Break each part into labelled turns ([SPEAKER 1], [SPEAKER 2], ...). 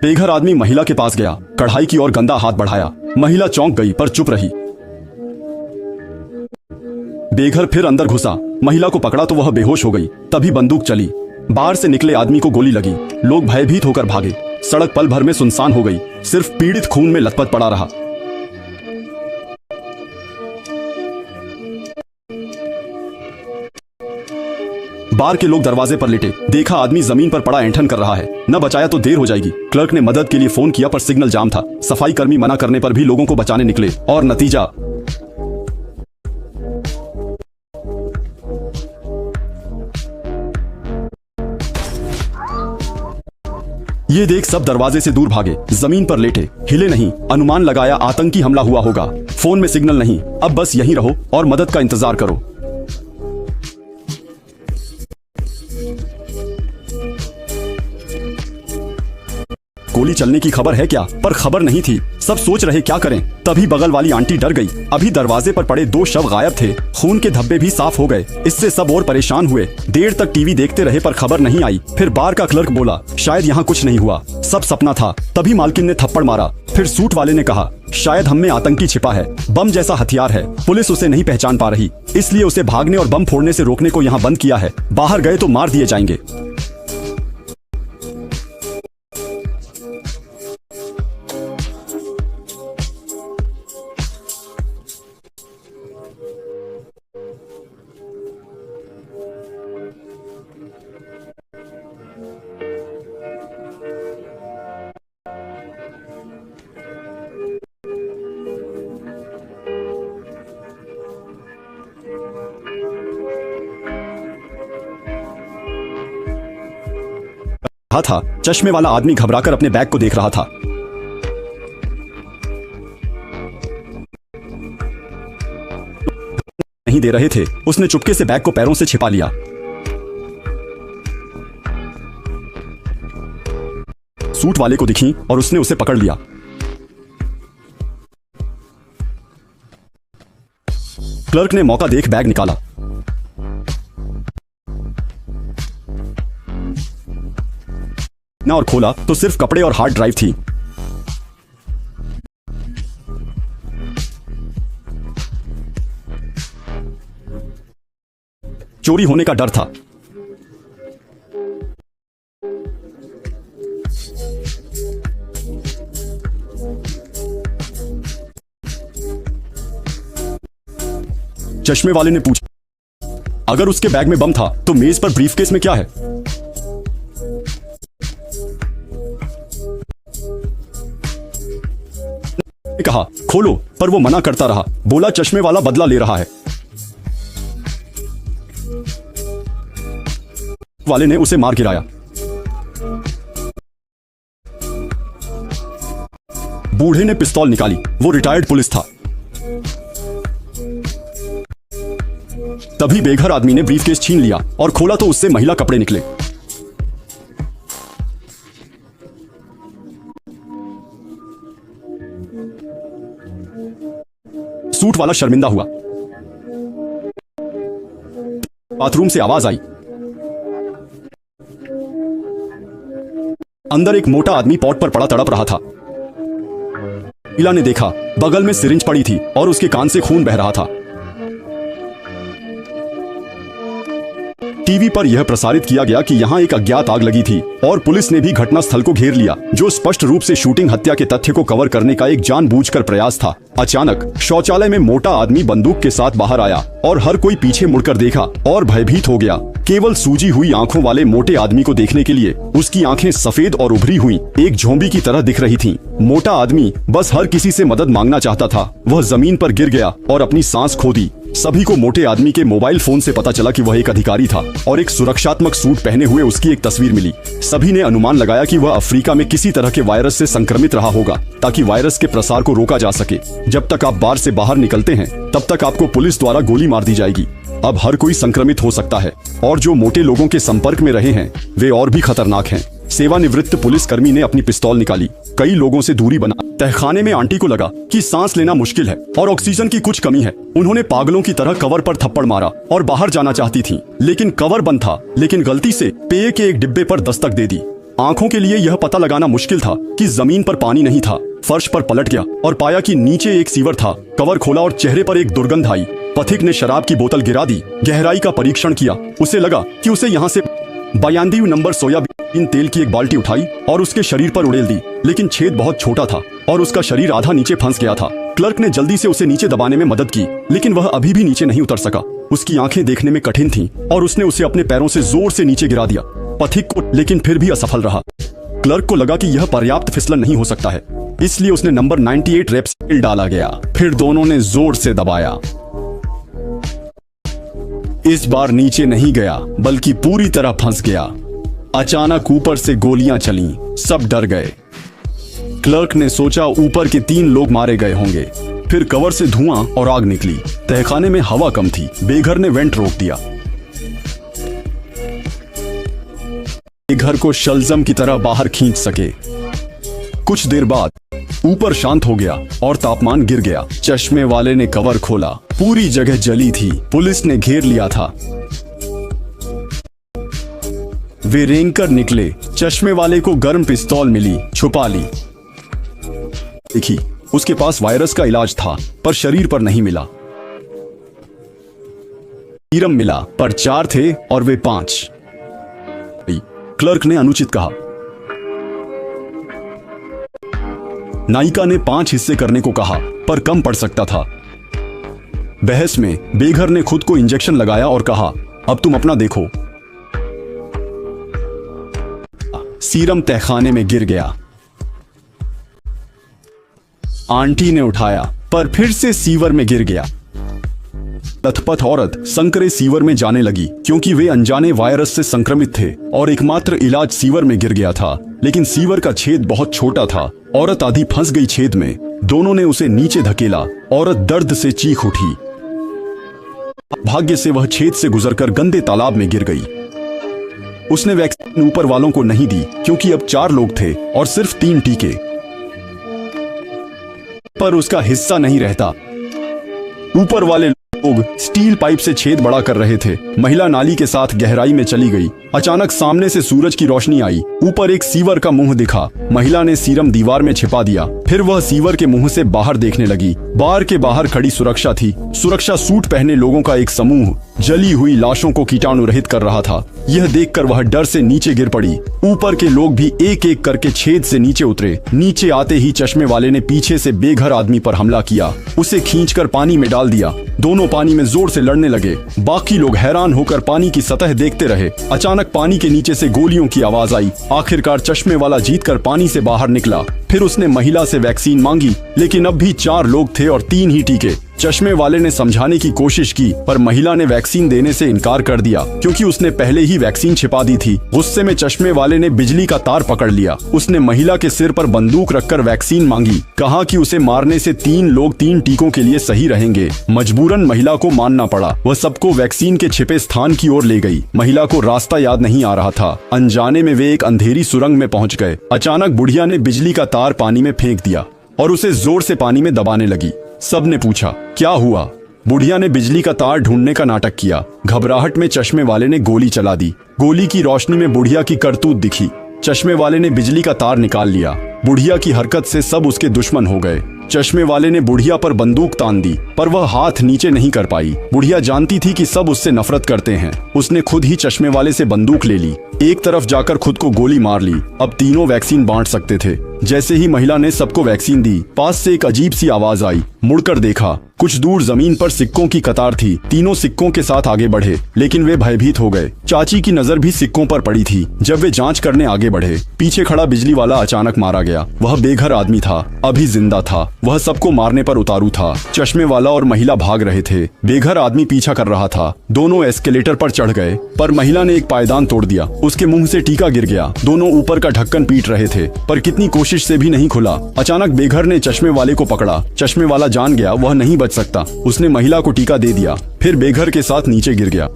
[SPEAKER 1] बेघर आदमी महिला के पास गया, कढ़ाई की ओर गंदा हाथ बढ़ाया। महिला चौंक गई पर चुप रही। बेघर फिर अंदर घुसा, महिला को पकड़ा तो वह बेहोश हो गई। तभी बंदूक चली, बाहर से निकले आदमी को गोली लगी। लोग भयभीत होकर भागे। सड़क पल भर में सुनसान हो गई, सिर्फ पीड़ित खून में लथपथ पड़ा रहा। बार के लोग दरवाजे पर लेटे, देखा आदमी जमीन पर पड़ा ऐंठन कर रहा है। न बचाया तो देर हो जाएगी। क्लर्क ने मदद के लिए फोन किया पर सिग्नल जाम था। सफाई कर्मी मना करने पर भी लोगों को बचाने निकले और नतीजा ये देख सब दरवाजे से दूर भागे। जमीन पर लेटे, हिले नहीं। अनुमान लगाया आतंकी हमला हुआ होगा। फोन में सिग्नल नहीं, अब बस यहीं रहो और मदद का इंतजार करो। गोली चलने की खबर है क्या? पर खबर नहीं थी। सब सोच रहे क्या करें। तभी बगल वाली आंटी डर गई। अभी दरवाजे पर पड़े 2 शव गायब थे, खून के धब्बे भी साफ हो गए। इससे सब और परेशान हुए। देर तक टीवी देखते रहे पर खबर नहीं आई। फिर बार का क्लर्क बोला, शायद यहाँ कुछ नहीं हुआ, सब सपना था। तभी मालकिन ने थप्पड़ मारा। फिर सूट वाले ने कहा, शायद हम में आतंकी छिपा है, बम जैसा हथियार है। पुलिस उसे नहीं पहचान पा रही, इसलिए उसे भागने और बम फोड़ने से रोकने को यहाँ बंद किया है। बाहर गए तो मार दिए जाएंगे। था चश्मे वाला आदमी घबराकर अपने बैग को देख रहा था। नहीं दे रहे थे। उसने चुपके से बैग को पैरों से छिपा लिया। सूट वाले को दिखी और उसने उसे पकड़ लिया। क्लर्क ने मौका देख बैग निकाला। और खोला तो सिर्फ कपड़े और हार्ड ड्राइव थी। चोरी होने का डर था। चश्मे वाले ने पूछा, अगर उसके बैग में बम था तो मेज पर ब्रीफकेस में क्या है? कहा खोलो, पर वो मना करता रहा। बोला चश्मे वाला बदला ले रहा है। वाले ने उसे मार गिराया। बूढ़े ने पिस्तौल निकाली। वो रिटायर्ड पुलिस था। तभी बेघर आदमी ने ब्रीफकेस छीन लिया और खोला तो उससे महिला कपड़े निकले। सूट वाला शर्मिंदा हुआ। बाथरूम से आवाज आई। अंदर एक मोटा आदमी पॉट पर पड़ा तड़प रहा था। महिला ने देखा, बगल में सिरिंज पड़ी थी और उसके कान से खून बह रहा था। टीवी पर यह प्रसारित किया गया कि यहां एक अज्ञात आग लगी थी और पुलिस ने भी घटनास्थल को घेर लिया, जो स्पष्ट रूप से शूटिंग हत्या के तथ्य को कवर करने का एक जानबूझकर प्रयास था। अचानक शौचालय में मोटा आदमी बंदूक के साथ बाहर आया और हर कोई पीछे मुड़कर देखा और भयभीत हो गया। केवल सूजी हुई आंखों वाले मोटे आदमी को देखने के लिए उसकी आंखें सफेद और उभरी हुई एक झोंबी की तरह दिख रही थीं। मोटा आदमी बस हर किसी से मदद मांगना चाहता था। वह जमीन पर गिर गया और अपनी सांस खो दी। सभी को मोटे आदमी के मोबाइल फोन से पता चला कि वह एक अधिकारी था और एक सुरक्षात्मक सूट पहने हुए उसकी एक तस्वीर मिली। सभी ने अनुमान लगाया कि वह अफ्रीका में किसी तरह के वायरस से संक्रमित रहा होगा, ताकि वायरस के प्रसार को रोका जा सके। जब तक आप बार से बाहर निकलते हैं तब तक आपको पुलिस द्वारा गोली मार दी जाएगी। अब हर कोई संक्रमित हो सकता है और जो मोटे लोगों के संपर्क में रहे हैं वे और भी खतरनाक हैं। सेवानिवृत्त पुलिसकर्मी ने अपनी पिस्तौल निकाली। कई लोगों से दूरी बना। तहखाने में आंटी को लगा कि सांस लेना मुश्किल है और ऑक्सीजन की कुछ कमी है। उन्होंने पागलों की तरह कवर पर थप्पड़ मारा और बाहर जाना चाहती थीं, लेकिन कवर बंद था। लेकिन गलती से पेय के एक डिब्बे पर दस्तक दे दी। आंखों के लिए यह पता लगाना मुश्किल था कि जमीन पर पानी नहीं था। फर्श पर पलट गया और पाया कि नीचे एक सीवर था। कवर खोला और चेहरे पर एक दुर्गंध आई। पथिक ने शराब की बोतल गिरा दी, गहराई का परीक्षण किया। उसे लगा कि उसे यहाँ से 92 नंबर सोयाबीन तेल की एक बाल्टी उठाई और उसके शरीर पर उड़ेल दी, लेकिन छेद बहुत छोटा था और उसका शरीर आधा नीचे फंस गया था। क्लर्क ने जल्दी से उसे नीचे दबाने में मदद की, लेकिन वह अभी भी नीचे नहीं उतर सका। उसकी आंखें देखने में कठिन थीं और उसने उसे अपने पैरों से जोर से नीचे गिरा दिया पथिक को, लेकिन फिर भी असफल रहा। क्लर्क को लगा कि यह पर्याप्त फिसलन नहीं हो सकता है, इसलिए उसने नंबर 98 रेप्स डाला गया। फिर दोनों ने जोर से दबाया। इस बार नीचे नहीं गया, बल्कि पूरी तरह फंस गया। अचानक ऊपर से गोलियां चलीं, सब डर गए। क्लर्क ने सोचा ऊपर के 3 लोग मारे गए होंगे। फिर कवर से धुआं और आग निकली। तहखाने में हवा कम थी। बेघर ने वेंट रोक दिया। घर को शलजम की तरह बाहर खींच सके। कुछ देर बाद ऊपर शांत हो गया और तापमान गिर गया। चश्मे वाले ने कवर खोला। पूरी जगह जली थी। पुलिस ने घेर लिया था। वे रेंग कर निकले। चश्मे वाले को गर्म पिस्तौल मिली, छुपा ली। देखी, उसके पास वायरस का इलाज था, पर शरीर पर नहीं मिला। सीरम मिला, पर 4 थे और वे 5। क्लर्क ने अनुचित कहा। नायिका ने 5 हिस्से करने को कहा, पर कम पड़ सकता था। बहस में बेघर ने खुद को इंजेक्शन लगाया और कहा, अब तुम अपना देखो। सीरम तहखाने में गिर गया। आंटी ने उठाया, पर फिर से सीवर में गिर गया। लथपथ औरत संकरे सीवर में जाने लगी, क्योंकि वे अनजाने वायरस से संक्रमित थे और एकमात्र इलाज सीवर में गिर गया था। लेकिन सीवर का छेद बहुत छोटा था। औरत आधी फंस गई छेद में। दोनों ने उसे नीचे धकेला। औरत दर्द से चीख उठी। भाग्य से वह छेद से गुजरकर गंदे तालाब में गिर गई। उसने वैक्सीन ऊपर वालों को नहीं दी, क्योंकि अब 4 लोग थे और सिर्फ 3 टीके। पर उसका हिस्सा नहीं रहता। ऊपर वाले लोग स्टील पाइप से छेद बड़ा कर रहे थे। महिला नाली के साथ गहराई में चली गई। अचानक सामने से सूरज की रोशनी आई। ऊपर एक सीवर का मुंह दिखा। महिला ने सीरम दीवार में छिपा दिया। फिर वह सीवर के मुंह से बाहर देखने लगी। बार के बाहर खड़ी सुरक्षा थी। सुरक्षा सूट पहने लोगों का एक समूह जली हुई लाशों को कीटाणु रहित कर रहा था। यह देखकर वह डर से नीचे गिर पड़ी। ऊपर के लोग भी एक एक करके छेद से नीचे उतरे। नीचे आते ही चश्मे वाले ने पीछे से बेघर आदमी पर हमला किया। उसे खींचकर पानी में डाल दिया। दोनों पानी में जोर से लड़ने लगे। बाकी लोग हैरान होकर पानी की सतह देखते रहे। अचानक पानी के नीचे से गोलियों की आवाज आई। आखिरकार चश्मे वाला जीतकर पानी से बाहर निकला। फिर उसने महिला से वैक्सीन मांगी, लेकिन अब भी 4 लोग थे और 3 ही टीके। चश्मे वाले ने समझाने की कोशिश की, पर महिला ने वैक्सीन देने से इनकार कर दिया, क्योंकि उसने पहले ही वैक्सीन छिपा दी थी। गुस्से में चश्मे वाले ने बिजली का तार पकड़ लिया। उसने महिला के सिर पर बंदूक रखकर वैक्सीन मांगी। कहा कि उसे मारने से 3 लोग 3 टीकों के लिए सही रहेंगे। मजबूरन महिला को मानना पड़ा। वह सबको वैक्सीन के छिपे स्थान की ओर ले गई। महिला को रास्ता याद नहीं आ रहा था। अनजाने में वे एक अंधेरी सुरंग में पहुंच गए। अचानक बुढ़िया ने बिजली का तार पानी में फेंक दिया और उसे जोर से पानी में दबाने लगी। सबने पूछा, क्या हुआ? बुढ़िया ने बिजली का तार ढूंढने का नाटक किया। घबराहट में चश्मे वाले ने गोली चला दी। गोली की रोशनी में बुढ़िया की करतूत दिखी। चश्मे वाले ने बिजली का तार निकाल लिया। बुढ़िया की हरकत से सब उसके दुश्मन हो गए। चश्मे वाले ने बुढ़िया पर बंदूक तान दी, पर वह हाथ नीचे नहीं कर पाई। बुढ़िया जानती थी कि सब उससे नफरत करते हैं। उसने खुद ही चश्मे वाले से बंदूक ले ली। एक तरफ जाकर खुद को गोली मार ली। अब तीनों वैक्सीन बांट सकते थे। जैसे ही महिला ने सबको वैक्सीन दी, पास से एक अजीब सी आवाज आई। मुड़कर देखा, कुछ दूर जमीन पर सिक्कों की कतार थी। तीनों सिक्कों के साथ आगे बढ़े, लेकिन वे भयभीत हो गए। चाची की नजर भी सिक्कों पर पड़ी थी। जब वे जांच करने आगे बढ़े, पीछे खड़ा बिजली वाला अचानक मारा गया। वह बेघर आदमी था, अभी जिंदा था। वह सबको मारने पर उतारू था। चश्मे वाला और महिला भाग रहे थे। बेघर आदमी पीछा कर रहा था। दोनों एस्केलेटर पर चढ़ गए, पर महिला ने एक पायदान तोड़ दिया। उसके मुंह से टीका गिर गया। दोनों ऊपर का ढक्कन पीट रहे थे, पर कितनी कोशिश से भी नहीं खुला। अचानक बेघर ने चश्मे वाले को पकड़ा। चश्मे वाला जान गया वह नहीं बच सकता। उसने महिला को टीका दे दिया, फिर बेघर के साथ नीचे गिर गया।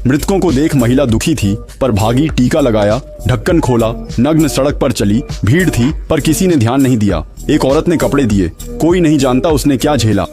[SPEAKER 1] मृतकों को देख महिला दुखी थी, पर भागी, टीका लगाया, ढक्कन खोला, नग्न सड़क पर चली। भीड़ थी पर किसी ने ध्यान नहीं दिया। एक औरत ने कपड़े दिए, कोई नहीं जानता उसने क्या झेला।